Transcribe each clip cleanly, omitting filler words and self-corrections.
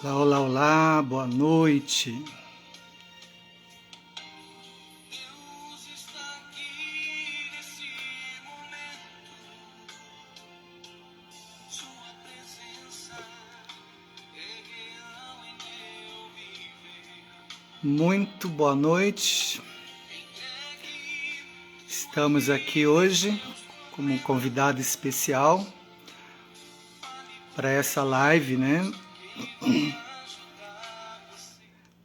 Olá, olá, olá, boa noite. Muito boa noite. Estamos aqui hoje como um convidado especial para essa live, né?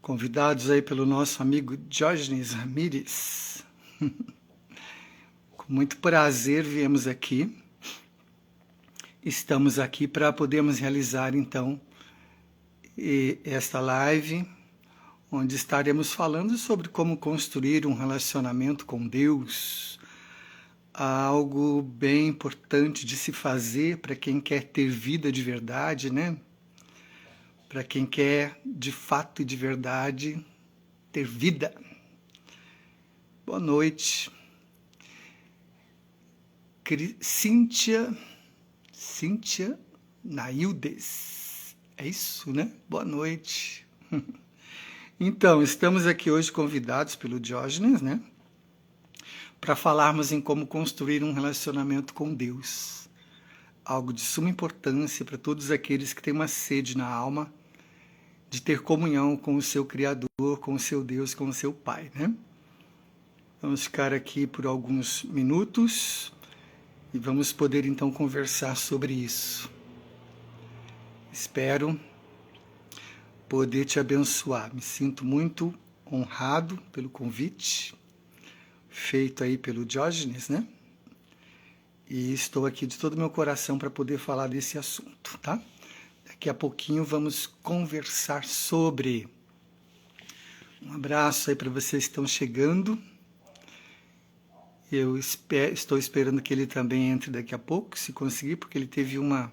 Convidados aí pelo nosso amigo Diógenes Ramírez. Com muito prazer viemos aqui. Estamos aqui para podermos realizar então esta live, onde estaremos falando sobre como construir um relacionamento com Deus, algo bem importante de se fazer para quem quer ter vida de verdade, né? Para quem quer de fato e de verdade ter vida. Boa noite. Cíntia Naildes. É isso, né? Boa noite. Então, estamos aqui hoje convidados pelo Diógenes, né? Para falarmos em como construir um relacionamento com Deus. Algo de suma importância para todos aqueles que têm uma sede na alma de ter comunhão com o seu Criador, com o seu Deus, com o seu Pai, né? Vamos ficar aqui por alguns minutos e vamos poder então conversar sobre isso. Espero poder te abençoar. Me sinto muito honrado pelo convite feito aí pelo Diógenes, né? E estou aqui de todo o meu coração para poder falar desse assunto, tá? Daqui a pouquinho vamos conversar sobre. Um abraço aí para vocês que estão chegando. Eu estou esperando que ele também entre daqui a pouco, se conseguir, porque ele teve um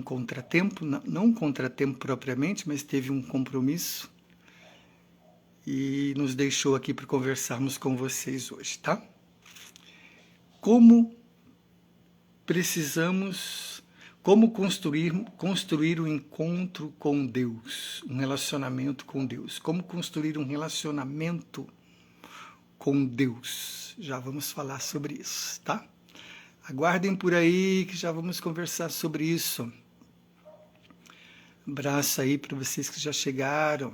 contratempo, não um contratempo propriamente, mas teve um compromisso e nos deixou aqui para conversarmos com vocês hoje, tá? Como construir um encontro com Deus, um relacionamento com Deus. Como construir um relacionamento com Deus. Já vamos falar sobre isso, tá? Aguardem por aí que já vamos conversar sobre isso. Abraço aí para vocês que já chegaram.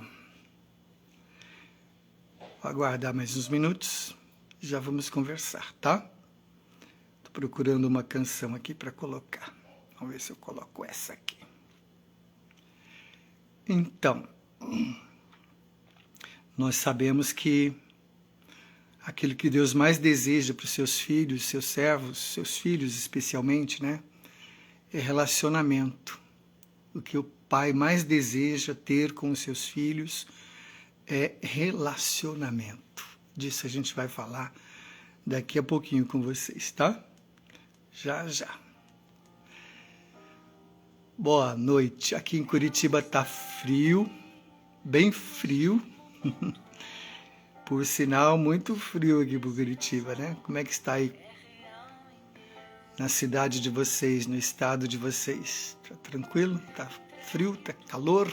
Vou aguardar mais uns minutos e já vamos conversar, tá? Tô procurando uma canção aqui para colocar. Vamos ver se eu coloco essa aqui. Então, nós sabemos que aquilo que Deus mais deseja para os seus filhos, seus servos, seus filhos especialmente, né? É relacionamento. O que o pai mais deseja ter com os seus filhos é relacionamento. Disso a gente vai falar daqui a pouquinho com vocês, tá? Já, já. Boa noite. Aqui em Curitiba tá frio, bem frio. Por sinal, muito frio aqui por Curitiba, né? Como é que está aí na cidade de vocês, no estado de vocês? Tá tranquilo? Tá frio? Tá calor?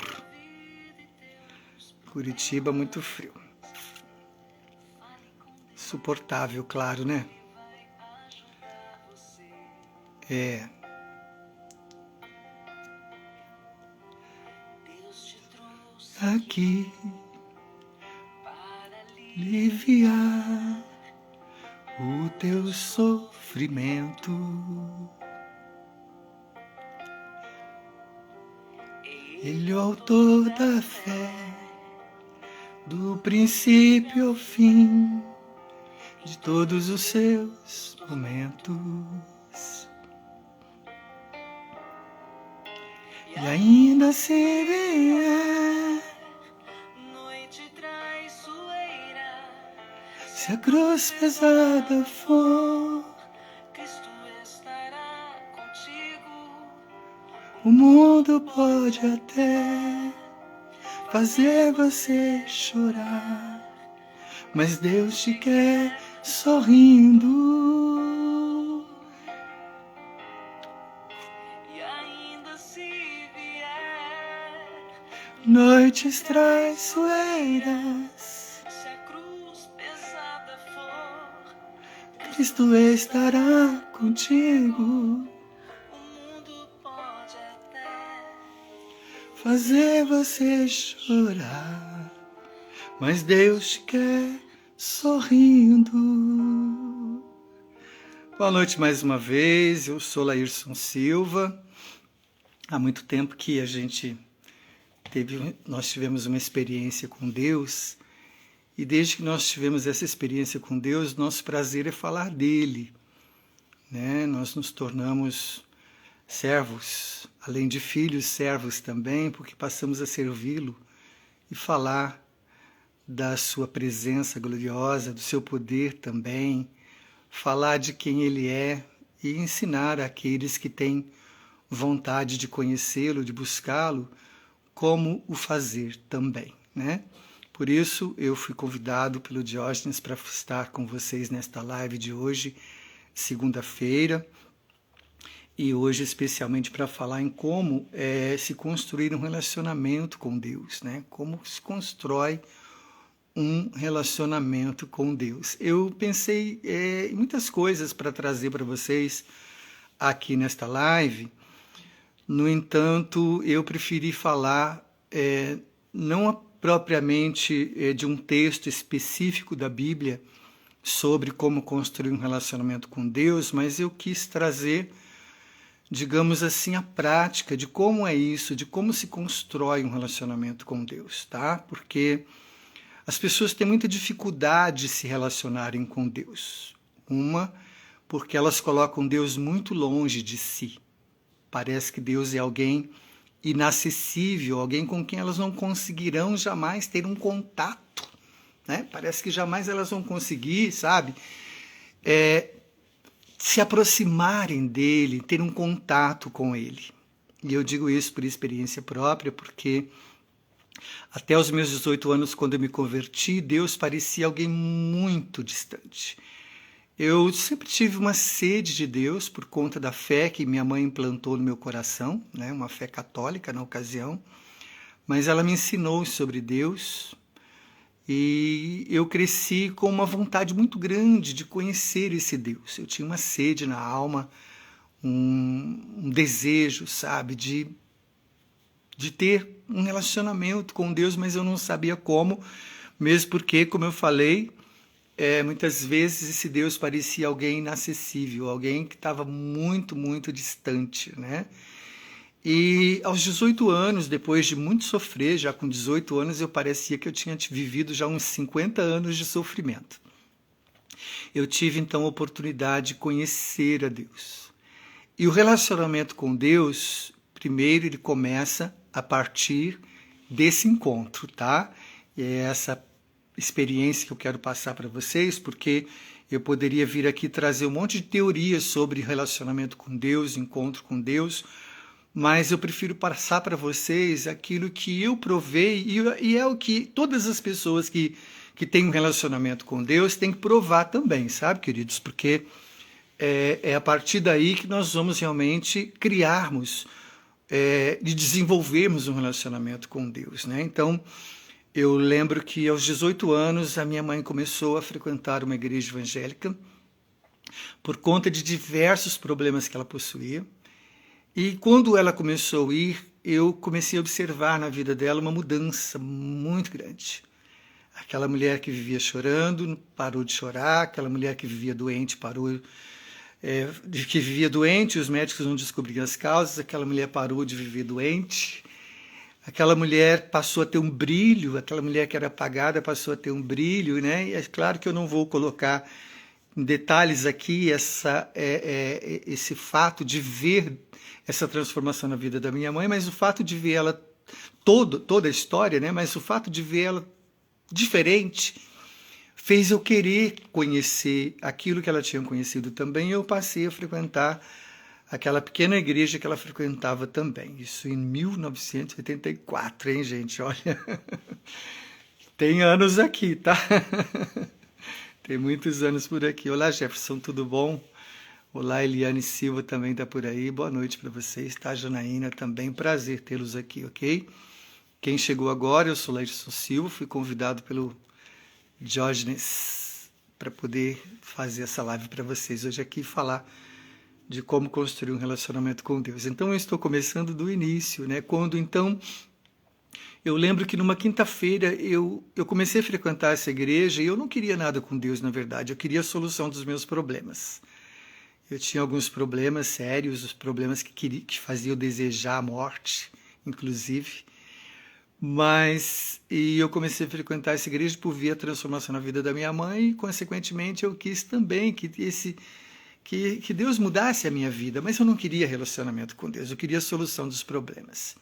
Curitiba, muito frio. Suportável, claro, né? É. Aqui aliviar o teu sofrimento. Ele é o autor da fé, do princípio ao fim, de todos os seus momentos. E ainda se vier noite traiçoeira, se a cruz pesada for, Cristo estará contigo. O mundo pode até fazer você chorar, mas Deus te quer sorrindo. E ainda se noites traiçoeiras, se a cruz pesada for, Cristo estará contigo. o mundo pode até Fazer você chorar, mas Deus te quer sorrindo. Boa noite mais uma vez, eu sou Laírson Silva. Há muito tempo que nós tivemos uma experiência com Deus, e desde que nós tivemos essa experiência com Deus, nosso prazer é falar dele, né? Nós nos tornamos servos, além de filhos, servos também, porque passamos a servi-lo e falar da sua presença gloriosa, do seu poder também, falar de quem ele é e ensinar àqueles que têm vontade de conhecê-lo, de buscá-lo, como o fazer também, né? Por isso, eu fui convidado pelo Diógenes para estar com vocês nesta live de hoje, segunda-feira, e hoje especialmente para falar em como se construir um relacionamento com Deus, né? Como se constrói um relacionamento com Deus. Eu pensei em muitas coisas para trazer para vocês aqui nesta live. No entanto, eu preferi falar não propriamente de um texto específico da Bíblia sobre como construir um relacionamento com Deus, mas eu quis trazer, digamos assim, a prática de como é isso, de como se constrói um relacionamento com Deus, tá? Porque as pessoas têm muita dificuldade de se relacionarem com Deus. Uma, porque elas colocam Deus muito longe de si. Parece que Deus é alguém inacessível, alguém com quem elas não conseguirão jamais ter um contato, né? Parece que jamais elas vão conseguir, sabe, se aproximarem dele, ter um contato com ele. E eu digo isso por experiência própria, porque até os meus 18 anos, quando eu me converti, Deus parecia alguém muito distante. Eu sempre tive uma sede de Deus por conta da fé que minha mãe implantou no meu coração, né? Uma fé católica na ocasião, mas ela me ensinou sobre Deus e eu cresci com uma vontade muito grande de conhecer esse Deus. Eu tinha uma sede na alma, um desejo, sabe, de ter um relacionamento com Deus, mas eu não sabia como, mesmo porque, como eu falei, muitas vezes esse Deus parecia alguém inacessível, alguém que estava muito, muito distante, né? E aos 18 anos, depois de muito sofrer, já com 18 anos, eu parecia que eu tinha vivido já uns 50 anos de sofrimento. Eu tive então a oportunidade de conhecer a Deus. E o relacionamento com Deus, primeiro ele começa a partir desse encontro, tá? E é essa experiência que eu quero passar para vocês, porque eu poderia vir aqui trazer um monte de teorias sobre relacionamento com Deus, encontro com Deus, mas eu prefiro passar para vocês aquilo que eu provei, e é o que todas as pessoas que têm um relacionamento com Deus têm que provar também, sabe, queridos? Porque é a partir daí que nós vamos realmente criarmos e desenvolvermos um relacionamento com Deus, né? Então, eu lembro que aos 18 anos a minha mãe começou a frequentar uma igreja evangélica por conta de diversos problemas que ela possuía. E quando ela começou a ir, eu comecei a observar na vida dela uma mudança muito grande. Aquela mulher que vivia chorando, parou de chorar. Aquela mulher que vivia doente, parou que vivia doente, os médicos não descobriam as causas. Aquela mulher parou de viver doente. Aquela mulher passou a ter um brilho, aquela mulher que era apagada passou a ter um brilho, né? E é claro que eu não vou colocar em detalhes aqui esse fato de ver essa transformação na vida da minha mãe, mas o fato de ver ela, toda a história, né? Mas o fato de ver ela diferente fez eu querer conhecer aquilo que ela tinha conhecido também, e eu passei a frequentar aquela pequena igreja que ela frequentava também. Isso em 1984, hein, gente? Olha, tem anos aqui, tá? Tem muitos anos por aqui. Olá, Jefferson, tudo bom? Olá, Eliane Silva também está por aí. Boa noite para vocês, tá? Janaína também, prazer tê-los aqui, ok? Quem chegou agora, eu sou Laírson Silva, fui convidado pelo Diógenes para poder fazer essa live para vocês hoje aqui e falar de como construir um relacionamento com Deus. Então eu estou começando do início, né? Quando então eu lembro que numa quinta-feira eu comecei a frequentar essa igreja e eu não queria nada com Deus, na verdade, eu queria a solução dos meus problemas. Eu tinha alguns problemas sérios, os problemas que faziam eu desejar a morte, inclusive. E eu comecei a frequentar essa igreja por ver a transformação na vida da minha mãe e, consequentemente, eu quis também que Deus mudasse a minha vida, mas eu não queria relacionamento com Deus, eu queria a solução dos problemas.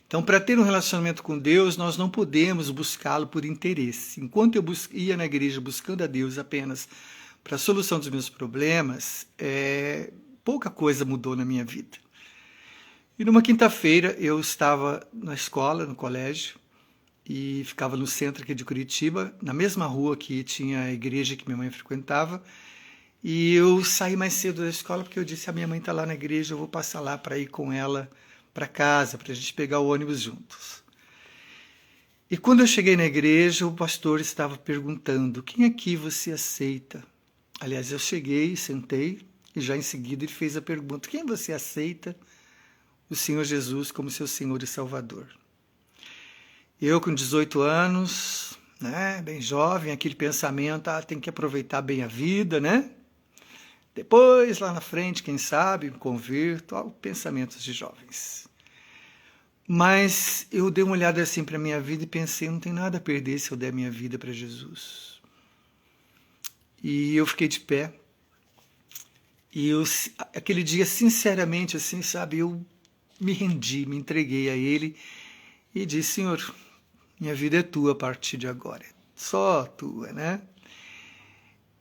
Então, para ter um relacionamento com Deus, nós não podemos buscá-lo por interesse. Enquanto eu ia na igreja buscando a Deus apenas para a solução dos meus problemas, pouca coisa mudou na minha vida. E numa quinta-feira eu estava na escola, no colégio, e ficava no centro aqui de Curitiba, na mesma rua que tinha a igreja que minha mãe frequentava, e eu saí mais cedo da escola porque eu disse, a minha mãe está lá na igreja, eu vou passar lá para ir com ela para casa, para a gente pegar o ônibus juntos. E quando eu cheguei na igreja, o pastor estava perguntando, quem aqui você aceita? Aliás, eu cheguei, sentei, e já em seguida ele fez a pergunta, quem você aceita o Senhor Jesus como seu Senhor e Salvador? Eu com 18 anos, né, bem jovem, aquele pensamento, tem que aproveitar bem a vida, né? Depois, lá na frente, quem sabe, me converto, pensamentos de jovens. Mas eu dei uma olhada assim para a minha vida e pensei, não tem nada a perder se eu der minha vida para Jesus. E eu fiquei de pé. E aquele dia, sinceramente, assim, sabe, eu me rendi, me entreguei a Ele e disse, Senhor, minha vida é tua a partir de agora, só tua, né?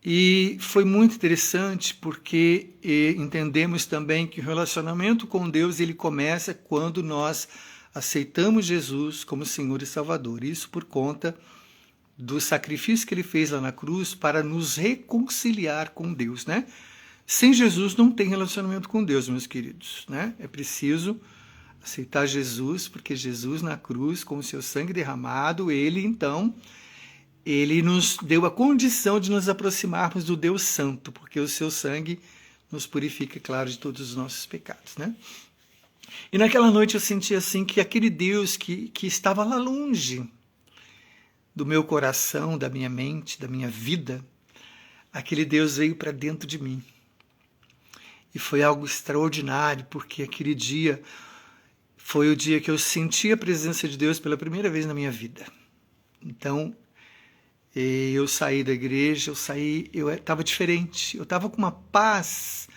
E foi muito interessante porque entendemos também que o relacionamento com Deus ele começa quando nós aceitamos Jesus como Senhor e Salvador. Isso por conta do sacrifício que ele fez lá na cruz para nos reconciliar com Deus, né? Sem Jesus não tem relacionamento com Deus, meus queridos, né? É preciso aceitar Jesus, porque Jesus na cruz, com o seu sangue derramado, ele nos deu a condição de nos aproximarmos do Deus Santo, porque o seu sangue nos purifica, claro, de todos os nossos pecados, né? E naquela noite eu senti assim que aquele Deus que estava lá longe do meu coração, da minha mente, da minha vida, aquele Deus veio para dentro de mim. E foi algo extraordinário, porque aquele dia foi o dia que eu senti a presença de Deus pela primeira vez na minha vida. Então, eu saí da igreja, eu estava diferente, eu estava com uma paz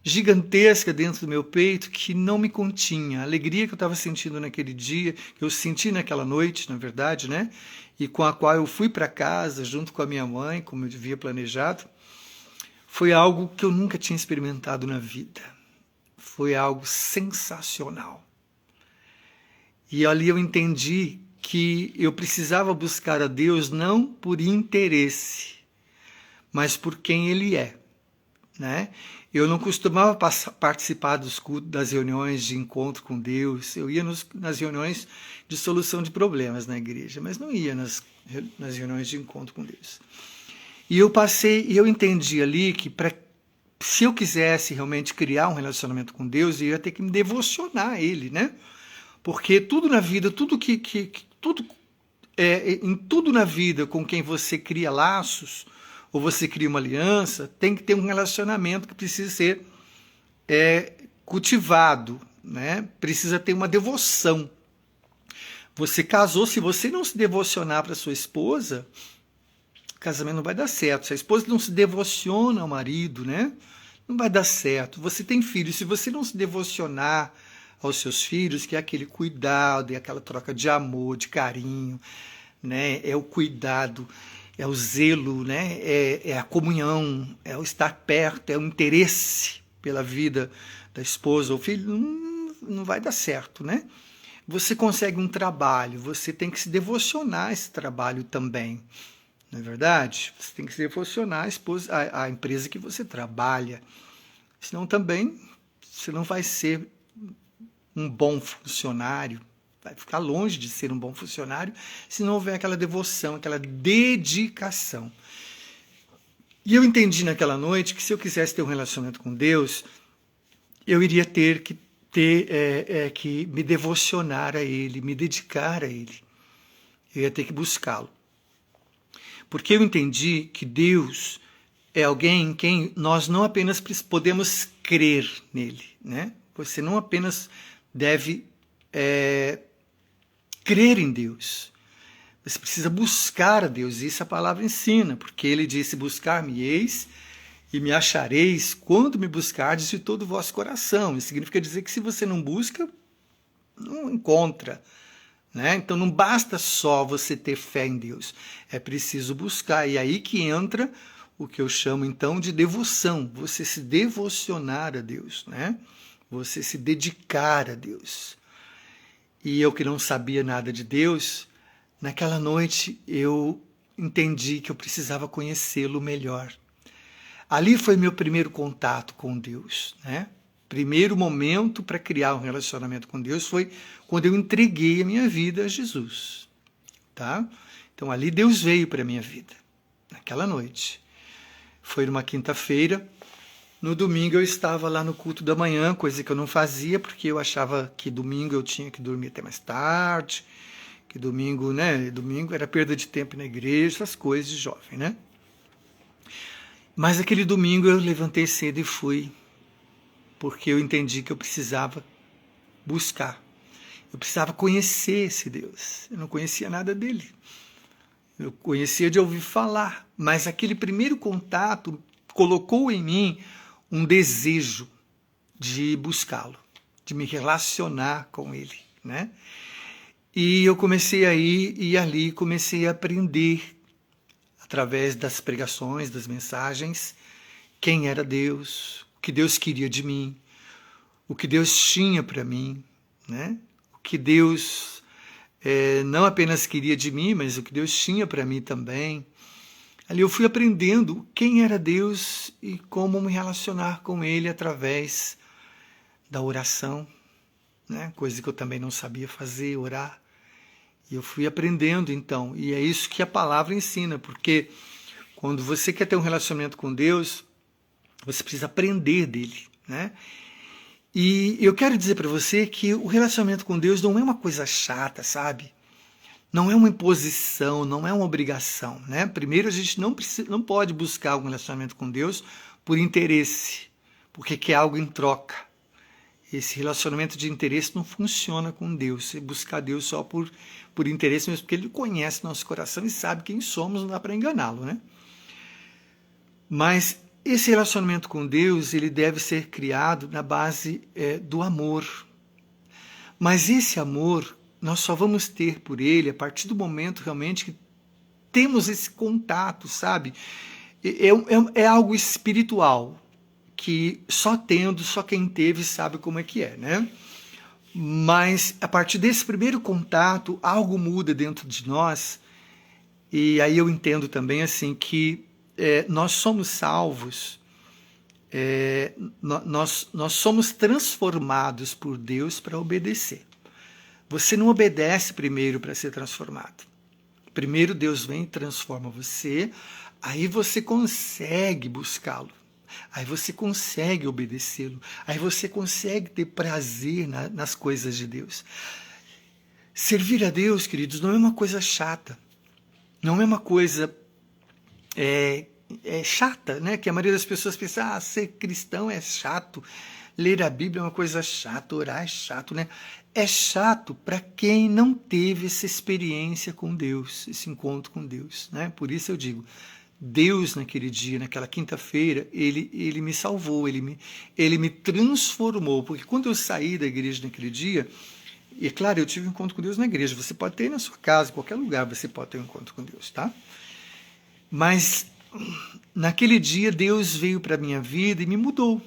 gigantesca dentro do meu peito que não me continha. A alegria que eu estava sentindo naquele dia, que eu senti naquela noite, na verdade, né? E com a qual eu fui para casa junto com a minha mãe, como eu havia planejado, foi algo que eu nunca tinha experimentado na vida. Foi algo sensacional. E ali eu entendi que eu precisava buscar a Deus não por interesse, mas por quem Ele é, né? Eu não costumava participar dos cultos, das reuniões de encontro com Deus. Eu ia nas reuniões de solução de problemas na igreja, mas não ia nas reuniões de encontro com Deus. E eu entendi ali que se eu quisesse realmente criar um relacionamento com Deus, eu ia ter que me devocionar a Ele, né? Porque tudo na vida, em tudo na vida com quem você cria laços, ou você cria uma aliança, tem que ter um relacionamento que precisa ser cultivado, né? Precisa ter uma devoção. Você casou, se você não se devocionar para sua esposa, o casamento não vai dar certo. Se a esposa não se devociona ao marido, né? Não vai dar certo. Você tem filhos, se você não se devocionar aos seus filhos, que é aquele cuidado, é aquela troca de amor, de carinho, né? É o cuidado, é o zelo, né? É a comunhão, é o estar perto, é o interesse pela vida da esposa ou filho, não vai dar certo, né? Você consegue um trabalho, você tem que se devocionar a esse trabalho também, não é verdade? Você tem que se devocionar à empresa que você trabalha, senão também você não vai ser um bom funcionário, vai ficar longe de ser um bom funcionário se não houver aquela devoção, aquela dedicação. E eu entendi naquela noite que se eu quisesse ter um relacionamento com Deus, eu iria ter que que me devocionar a Ele, me dedicar a Ele. Eu ia ter que buscá-lo. Porque eu entendi que Deus é alguém em quem nós não apenas podemos crer nele, né? Você não apenas deve crer em Deus. Você precisa buscar a Deus. Isso a palavra ensina, porque ele disse, buscar-me-eis e me achareis quando me buscardes de todo o vosso coração. Isso significa dizer que se você não busca, não encontra. Né? Então não basta só você ter fé em Deus, é preciso buscar. E aí que entra o que eu chamo então de devoção, você se devocionar a Deus, né? Você se dedicar a Deus. E eu que não sabia nada de Deus, naquela noite eu entendi que eu precisava conhecê-lo melhor. Ali foi meu primeiro contato com Deus, né? Primeiro momento para criar um relacionamento com Deus foi quando eu entreguei a minha vida a Jesus, tá? Então ali Deus veio para a minha vida, naquela noite. Foi numa quinta-feira, no domingo eu estava lá no culto da manhã, coisa que eu não fazia, porque eu achava que domingo eu tinha que dormir até mais tarde, que domingo, né? Domingo era perda de tempo na igreja, essas coisas de jovem, né? Mas aquele domingo eu levantei cedo e fui, porque eu entendi que eu precisava buscar. Eu precisava conhecer esse Deus. Eu não conhecia nada dele. Eu conhecia de ouvir falar, mas aquele primeiro contato colocou em mim um desejo de buscá-lo, de me relacionar com ele, né? E eu comecei a ir e ali comecei a aprender através das pregações, das mensagens, quem era Deus, o que Deus queria de mim, o que Deus tinha para mim, né? O que Deus não apenas queria de mim, mas o que Deus tinha para mim também. Ali eu fui aprendendo quem era Deus e como me relacionar com Ele através da oração, né? Coisa que eu também não sabia fazer, orar. E eu fui aprendendo então, e é isso que a palavra ensina, porque quando você quer ter um relacionamento com Deus, você precisa aprender dele, né? E eu quero dizer para você que o relacionamento com Deus não é uma coisa chata, sabe? Não é uma imposição, não é uma obrigação, né? Primeiro, a gente não pode buscar um relacionamento com Deus por interesse, porque quer algo em troca. Esse relacionamento de interesse não funciona com Deus. Você buscar Deus só por interesse mesmo, porque Ele conhece nosso coração e sabe quem somos, não dá para enganá-lo, né? Mas esse relacionamento com Deus, ele deve ser criado na base do amor. Mas esse amor, nós só vamos ter por Ele a partir do momento realmente que temos esse contato, sabe? É algo espiritual, que só quem teve sabe como é que é, né? Mas a partir desse primeiro contato, algo muda dentro de nós, e aí eu entendo também assim que nós somos salvos, nós somos transformados por Deus para obedecer. Você não obedece primeiro para ser transformado. Primeiro Deus vem e transforma você, aí você consegue buscá-lo. Aí você consegue obedecê-lo. Aí você consegue ter prazer nas coisas de Deus. Servir a Deus, queridos, não é uma coisa chata. Não é uma coisa chata, né? Que a maioria das pessoas pensa, ser cristão é chato. Ler a Bíblia é uma coisa chata, orar é chato, né? É chato para quem não teve essa experiência com Deus, esse encontro com Deus, né? Por isso eu digo, Deus naquele dia, naquela quinta-feira, ele me salvou, ele me transformou, porque quando eu saí da igreja naquele dia, e claro, eu tive um encontro com Deus na igreja, você pode ter na sua casa, em qualquer lugar você pode ter um encontro com Deus, tá? Mas naquele dia Deus veio para a minha vida e me mudou,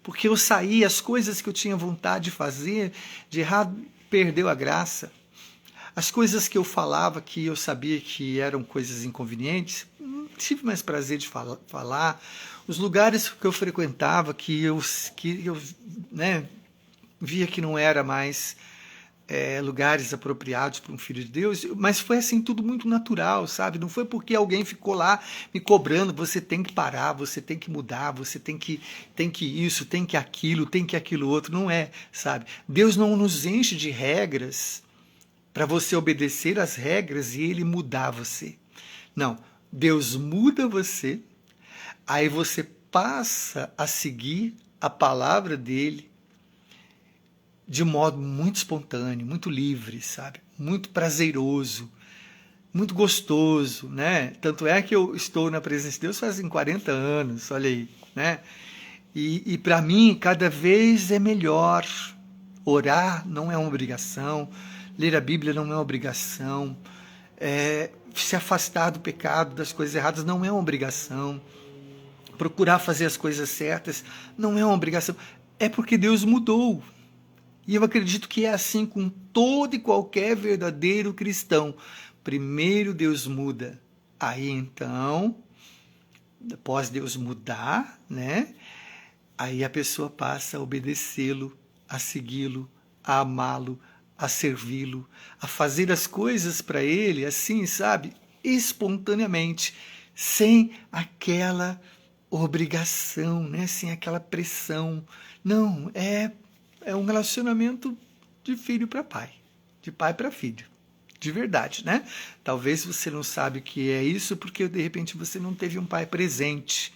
porque eu saí, as coisas que eu tinha vontade de fazer, de errado, perdeu a graça. As coisas que eu falava, que eu sabia que eram coisas inconvenientes, não tive mais prazer de falar. Os lugares que eu frequentava, que eu via que não era mais lugares apropriados para um filho de Deus, mas foi assim tudo muito natural, sabe? Não foi porque alguém ficou lá me cobrando, você tem que parar, você tem que mudar, você tem que isso, tem que aquilo outro, não é, sabe? Deus não nos enche de regras para você obedecer às regras e ele mudar você. Não, Deus muda você, aí você passa a seguir a palavra dele de modo muito espontâneo, muito livre, sabe? Muito prazeroso, muito gostoso, né? Tanto é que eu estou na presença de Deus fazem 40 anos, olha aí, né? E para mim, cada vez é melhor. Orar não é uma obrigação, ler a Bíblia não é uma obrigação, se afastar do pecado, das coisas erradas, não é uma obrigação, procurar fazer as coisas certas não é uma obrigação, é porque Deus mudou. E eu acredito que é assim com todo e qualquer verdadeiro cristão. Primeiro Deus muda, aí então, após Deus mudar, né? Aí a pessoa passa a obedecê-lo, a segui-lo, a amá-lo, a servi-lo, a fazer as coisas para ele, assim, sabe? Espontaneamente, sem aquela obrigação, né? Sem aquela pressão. Não, é um relacionamento de filho para pai, de pai para filho, de verdade, né? Talvez você não sabe o que é isso porque de repente você não teve um pai presente.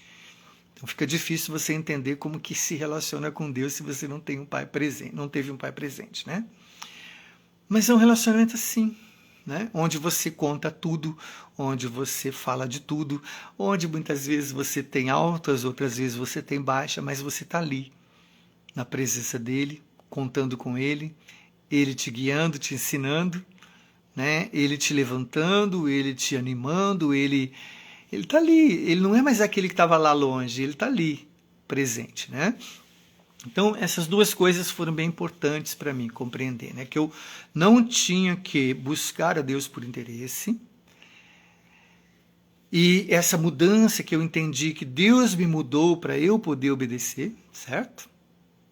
Então fica difícil você entender como que se relaciona com Deus se você não tem um pai presente, não teve um pai presente, né? Mas é um relacionamento assim, né? Onde você conta tudo, onde você fala de tudo, onde muitas vezes você tem altas, outras vezes você tem baixa, mas você está ali, na presença dele, contando com ele, ele te guiando, te ensinando, né? Ele te levantando, ele te animando, ele está ali, ele não é mais aquele que estava lá longe, ele está ali, presente, né? Então, essas duas coisas foram bem importantes para mim compreender, né? Que eu não tinha que buscar a Deus por interesse, e essa mudança que eu entendi que Deus me mudou para eu poder obedecer, certo?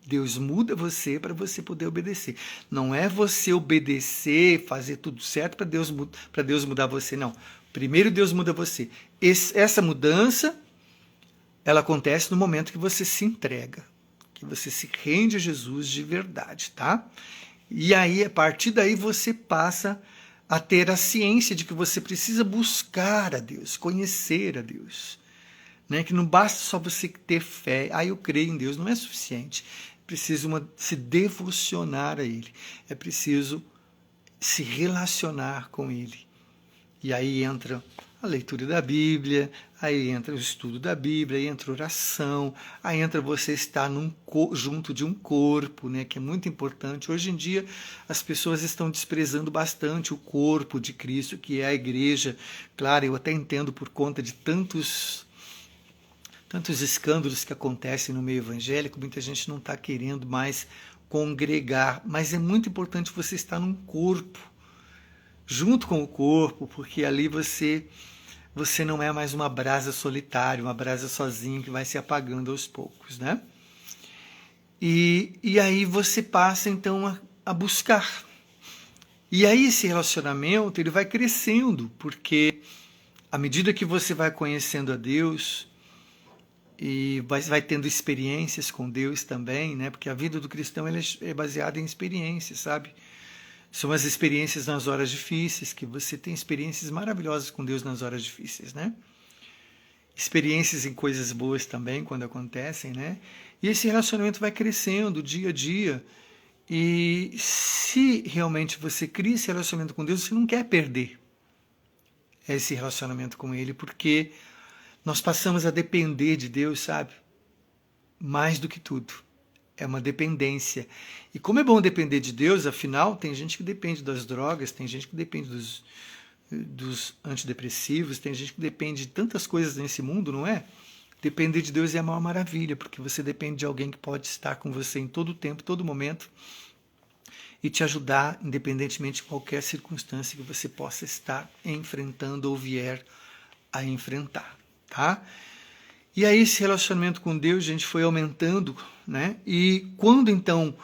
Deus muda você para você poder obedecer. Não é você obedecer, fazer tudo certo para Deus mudar você, não. Primeiro Deus muda você. Essa mudança, ela acontece no momento que você se entrega, que você se rende a Jesus de verdade, tá? E aí, a partir daí, você passa a ter a ciência de que você precisa buscar a Deus, conhecer a Deus. Né? Que não basta só você ter fé, eu creio em Deus, não é suficiente. É preciso se devocionar a Ele, é preciso se relacionar com Ele. E aí entra a leitura da Bíblia, aí entra o estudo da Bíblia, aí entra oração, aí entra você estar junto de um corpo, né, que é muito importante. Hoje em dia as pessoas estão desprezando bastante o corpo de Cristo, que é a igreja. Claro, eu até entendo por conta de tantos escândalos que acontecem no meio evangélico, muita gente não está querendo mais congregar, mas é muito importante você estar num corpo, junto com o corpo, porque ali você não é mais uma brasa solitária, uma brasa sozinho que vai se apagando aos poucos, né? E aí você passa então a buscar. E aí esse relacionamento ele vai crescendo, porque à medida que você vai conhecendo a Deus e vai tendo experiências com Deus também, né? Porque a vida do cristão ela é baseada em experiências, sabe? São as experiências nas horas difíceis, que você tem experiências maravilhosas com Deus nas horas difíceis, né? Experiências em coisas boas também, quando acontecem, né? E esse relacionamento vai crescendo dia a dia. E se realmente você cria esse relacionamento com Deus, você não quer perder esse relacionamento com Ele, porque nós passamos a depender de Deus, sabe? Mais do que tudo. É uma dependência. E como é bom depender de Deus, afinal, tem gente que depende das drogas, tem gente que depende dos antidepressivos, tem gente que depende de tantas coisas nesse mundo, não é? Depender de Deus é a maior maravilha, porque você depende de alguém que pode estar com você em todo tempo, todo momento, e te ajudar, independentemente de qualquer circunstância que você possa estar enfrentando ou vier a enfrentar, tá? E aí esse relacionamento com Deus, gente, foi aumentando, né? E quando então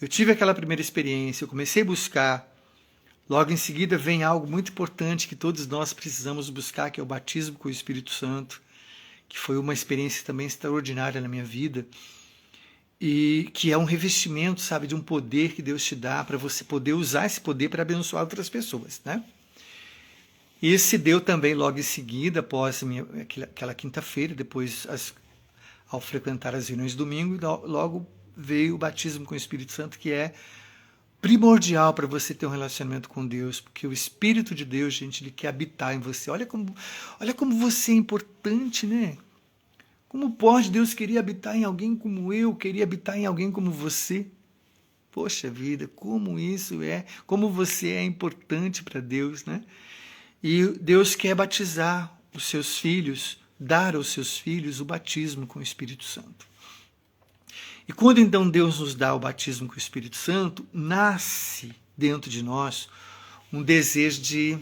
Eu tive aquela primeira experiência, eu comecei a buscar. Logo em seguida vem algo muito importante que todos nós precisamos buscar, que é o batismo com o Espírito Santo, que foi uma experiência também extraordinária na minha vida, e que é um revestimento, sabe, de um poder que Deus te dá para você poder usar esse poder para abençoar outras pessoas, né? E se deu também logo em seguida, após aquela quinta-feira, depois, ao frequentar as reuniões de domingo, logo veio o batismo com o Espírito Santo, que é primordial para você ter um relacionamento com Deus, porque o Espírito de Deus, gente, ele quer habitar em você. Olha como você é importante, né? Como pode Deus querer habitar em alguém como eu, querer habitar em alguém como você? Poxa vida, como isso é, como você é importante para Deus, né? E Deus quer batizar os seus filhos, dar aos seus filhos o batismo com o Espírito Santo. E quando então Deus nos dá o batismo com o Espírito Santo, nasce dentro de nós um desejo de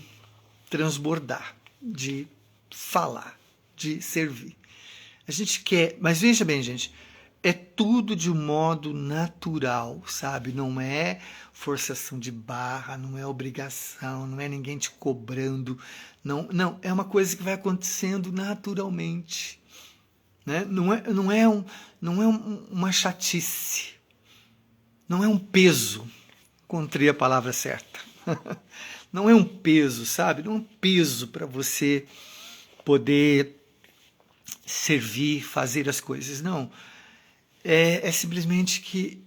transbordar, de falar, de servir. A gente quer, mas veja bem, gente, é tudo de um modo natural, sabe? Não é forçação de barra, não é obrigação, não é ninguém te cobrando, não, é uma coisa que vai acontecendo naturalmente, né? Não é uma chatice, não é um peso, encontrei a palavra certa. Não é um peso, sabe? Não é um peso para você poder servir, fazer as coisas, não. É simplesmente que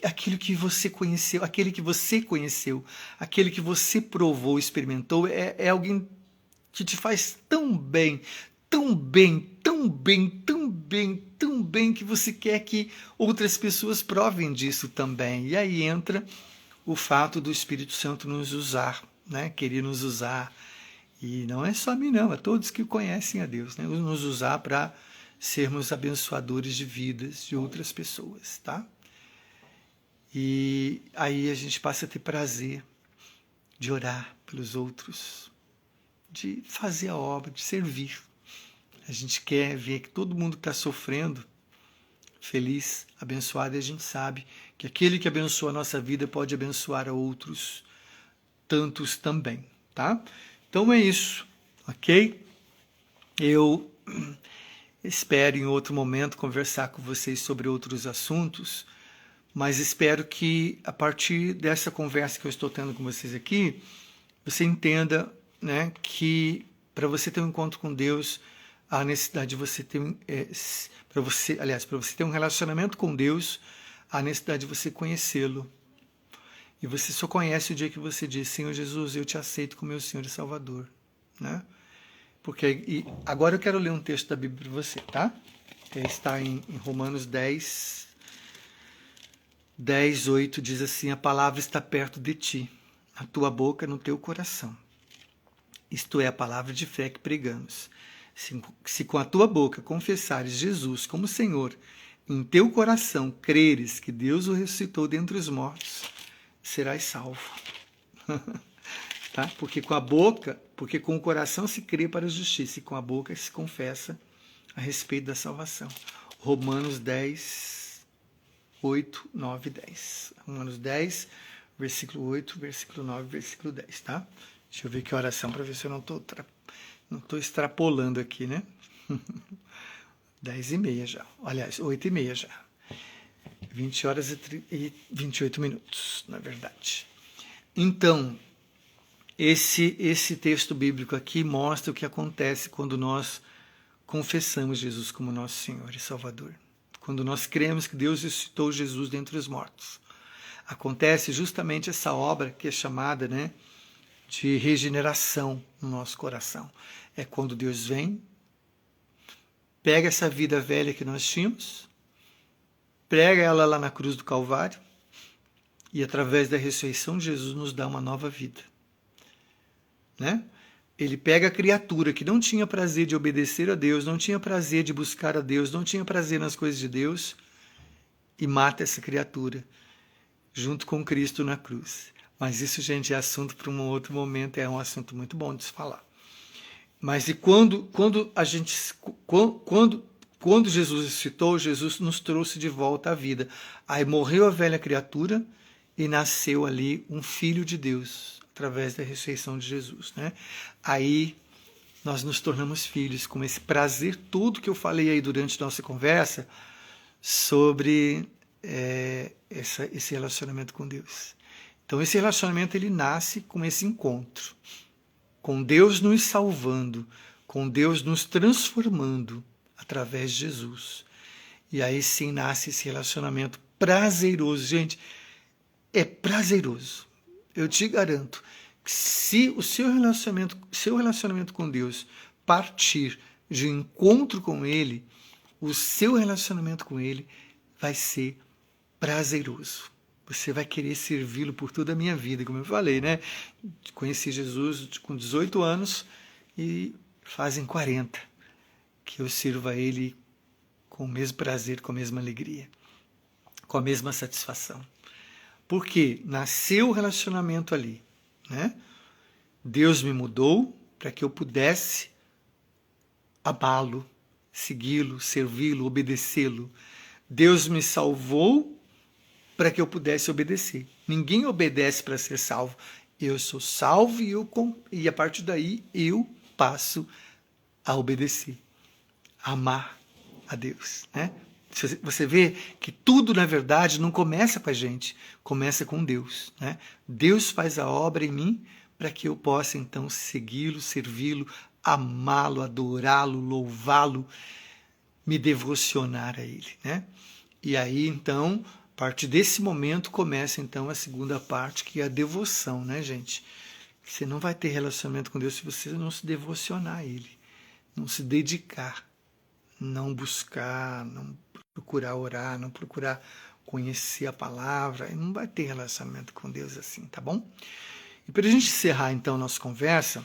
aquilo que você conheceu, aquele que você conheceu, aquele que você provou, experimentou, é alguém que te faz tão bem, tão bem, tão bem, tão bem, tão bem, que você quer que outras pessoas provem disso também. E aí entra o fato do Espírito Santo nos usar, né? Querer nos usar. E não é só a mim, não, é todos que conhecem a Deus, né? Nos usar para sermos abençoadores de vidas de outras pessoas, tá? E aí a gente passa a ter prazer de orar pelos outros, de fazer a obra, de servir. A gente quer ver que todo mundo está sofrendo, feliz, abençoado, e a gente sabe que aquele que abençoa a nossa vida pode abençoar a outros, tantos também, tá? Então é isso, ok? Eu espero em outro momento conversar com vocês sobre outros assuntos, mas espero que a partir dessa conversa que eu estou tendo com vocês aqui, você entenda, né, que para você ter um encontro com Deus, há necessidade de você ter para você ter um relacionamento com Deus, há necessidade de você conhecê-lo. E você só conhece o dia que você diz: Senhor Jesus, eu te aceito como meu Senhor e Salvador, né? Porque agora eu quero ler um texto da Bíblia para você, tá? Está em Romanos 10, 8, diz assim: a palavra está perto de ti, na tua boca, no teu coração. Isto é a palavra de fé que pregamos. Se com a tua boca confessares Jesus como Senhor, em teu coração creres que Deus o ressuscitou dentre os mortos, serás salvo. Tá? Porque com o coração se crê para a justiça e com a boca se confessa a respeito da salvação. Romanos 10, 8, 9 e 10. Romanos 10, versículo 8, versículo 9, versículo 10, tá? Deixa eu ver que oração para ver se eu não estou extrapolando aqui, né? 10h30 já. Aliás, 8h30 já. 20 horas e 28 minutos, na verdade. Então, esse texto bíblico aqui mostra o que acontece quando nós confessamos Jesus como nosso Senhor e Salvador. Quando nós cremos que Deus ressuscitou Jesus dentre os mortos. Acontece justamente essa obra que é chamada, né, de regeneração no nosso coração. É quando Deus vem, pega essa vida velha que nós tínhamos, prega ela lá na cruz do Calvário e através da ressurreição de Jesus nos dá uma nova vida, né? Ele pega a criatura que não tinha prazer de obedecer a Deus, não tinha prazer de buscar a Deus, não tinha prazer nas coisas de Deus e mata essa criatura junto com Cristo na cruz. Mas isso, gente, é assunto para um outro momento, é um assunto muito bom de se falar. Mas e quando quando Jesus ressuscitou, Jesus nos trouxe de volta à vida. Aí morreu a velha criatura e nasceu ali um filho de Deus, através da ressurreição de Jesus, né? Aí nós nos tornamos filhos, com esse prazer todo que eu falei aí durante nossa conversa sobre esse relacionamento com Deus. Então esse relacionamento ele nasce com esse encontro, com Deus nos salvando, com Deus nos transformando através de Jesus. E aí sim nasce esse relacionamento prazeroso. Gente, é prazeroso. Eu te garanto que se o seu relacionamento com Deus partir de um encontro com Ele, o seu relacionamento com Ele vai ser prazeroso. Você vai querer servi-lo por toda a minha vida, como eu falei, né? Conheci Jesus com 18 anos e fazem 40 que eu sirvo a Ele com o mesmo prazer, com a mesma alegria, com a mesma satisfação. Porque nasceu o relacionamento ali, né? Deus me mudou para que eu pudesse amá-lo, segui-lo, servi-lo, obedecê-lo. Deus me salvou para que eu pudesse obedecer. Ninguém obedece para ser salvo. Eu sou salvo e a partir daí eu passo a obedecer, a amar a Deus, né? Você vê que tudo, na verdade, não começa com a gente, começa com Deus, né? Deus faz a obra em mim para que eu possa, então, segui-lo, servi-lo, amá-lo, adorá-lo, louvá-lo, me devocionar a Ele, né? E aí, então, a partir desse momento começa, então, a segunda parte, que é a devoção, né, gente? Você não vai ter relacionamento com Deus se você não se devocionar a Ele, não se dedicar, não buscar, não procurar orar, não procurar conhecer a palavra, e não vai ter relacionamento com Deus assim, tá bom? E para a gente encerrar, então, nossa conversa,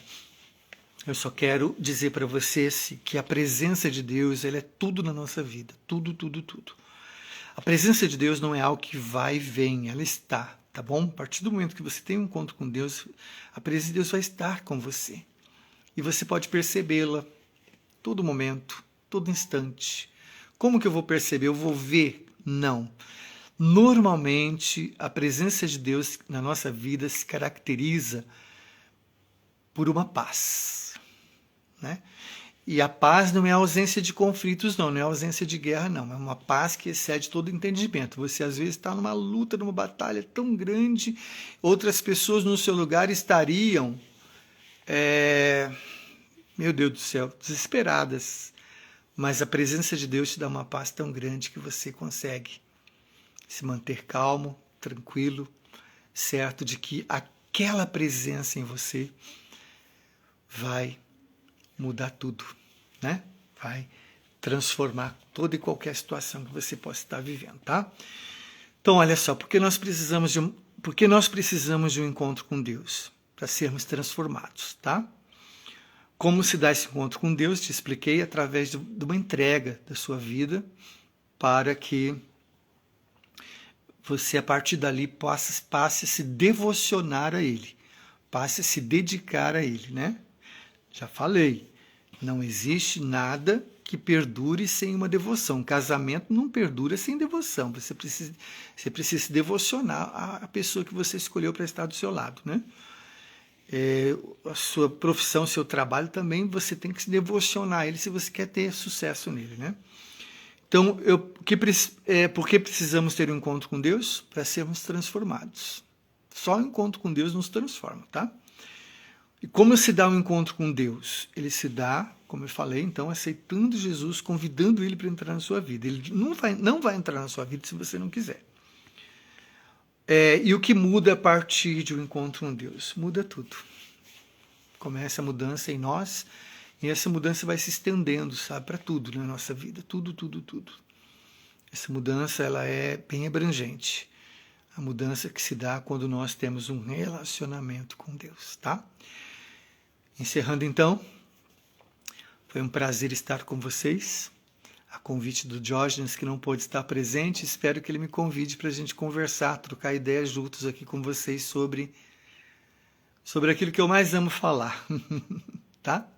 eu só quero dizer para vocês que a presença de Deus, ela é tudo na nossa vida, tudo, tudo, tudo. A presença de Deus não é algo que vai e vem, ela está, tá bom? A partir do momento que você tem um encontro com Deus, a presença de Deus vai estar com você. E você pode percebê-la todo momento, todo instante. Como que eu vou perceber? Eu vou ver? Não. Normalmente, a presença de Deus na nossa vida se caracteriza por uma paz, né? E a paz não é a ausência de conflitos, não é a ausência de guerra, não. É uma paz que excede todo entendimento. Você, às vezes, está numa luta, numa batalha tão grande, outras pessoas no seu lugar estariam, meu Deus do céu, desesperadas. Mas a presença de Deus te dá uma paz tão grande que você consegue se manter calmo, tranquilo, certo de que aquela presença em você vai mudar tudo, né? Vai transformar toda e qualquer situação que você possa estar vivendo, tá? Então, olha só, porque nós precisamos de um encontro com Deus para sermos transformados, tá? Como se dá esse encontro com Deus? Te expliquei através de uma entrega da sua vida para que você, a partir dali, passe a se devocionar a Ele, passe a se dedicar a Ele, né? Já falei, não existe nada que perdure sem uma devoção. Casamento não perdura sem devoção. Você precisa se devocionar à pessoa que você escolheu para estar do seu lado, né? A sua profissão, seu trabalho também, você tem que se devocionar a ele se você quer ter sucesso nele, né? Então, por que precisamos ter um encontro com Deus? Para sermos transformados. Só o encontro com Deus nos transforma, tá? E como se dá um encontro com Deus? Ele se dá, como eu falei, então, aceitando Jesus, convidando Ele para entrar na sua vida. Ele não vai entrar na sua vida se você não quiser. E o que muda a partir de um encontro com Deus? Muda tudo. Começa a mudança em nós, e essa mudança vai se estendendo, sabe, para tudo na nossa vida. Tudo, tudo, tudo. Essa mudança, ela é bem abrangente. A mudança que se dá quando nós temos um relacionamento com Deus, tá? Encerrando então, foi um prazer estar com vocês. A convite do Diógenes, que não pôde estar presente, espero que ele me convide para a gente conversar, trocar ideias juntos aqui com vocês sobre aquilo que eu mais amo falar, tá?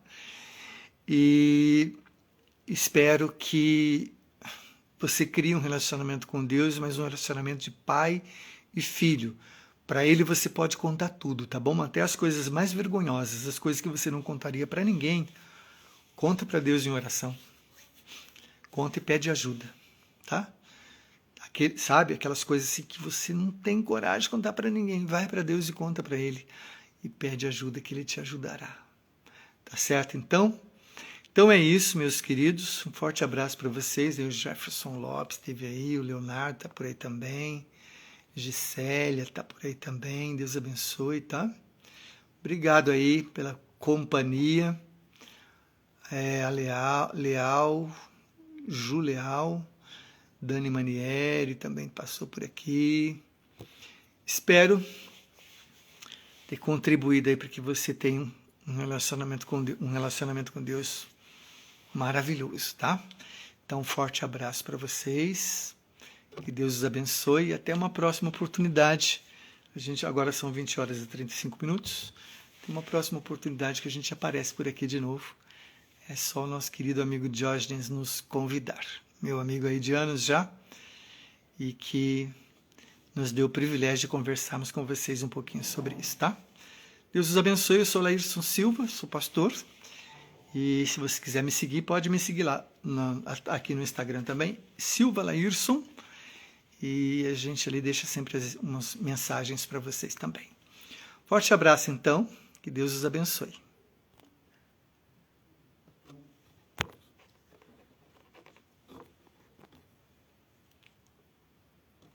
E espero que você crie um relacionamento com Deus, mas um relacionamento de pai e filho. Para Ele você pode contar tudo, tá bom? Até as coisas mais vergonhosas, as coisas que você não contaria para ninguém, conta para Deus em oração. Conta e pede ajuda, tá? Sabe, aquelas coisas assim que você não tem coragem de contar para ninguém, vai para Deus e conta para Ele. E pede ajuda que Ele te ajudará. Tá certo, então? Então é isso, meus queridos. Um forte abraço para vocês. O Jefferson Lopes esteve aí, o Leonardo está por aí também. Gisélia está por aí também. Deus abençoe, tá? Obrigado aí pela companhia. A Leal, Ju Leal, Dani Manieri também passou por aqui. Espero ter contribuído aí para que você tenha um relacionamento com Deus maravilhoso, tá? Então, um forte abraço para vocês. Que Deus os abençoe e até uma próxima oportunidade. Agora são 20 horas e 35 minutos. Tem uma próxima oportunidade que a gente aparece por aqui de novo. É só o nosso querido amigo Diógenes nos convidar. Meu amigo aí de anos já. E que nos deu o privilégio de conversarmos com vocês um pouquinho sobre isso, tá? Deus os abençoe. Eu sou Laírson Silva, sou pastor. E se você quiser me seguir, pode me seguir lá aqui no Instagram também, Silva Laírson. E a gente ali deixa sempre umas mensagens para vocês também. Forte abraço, então. Que Deus os abençoe.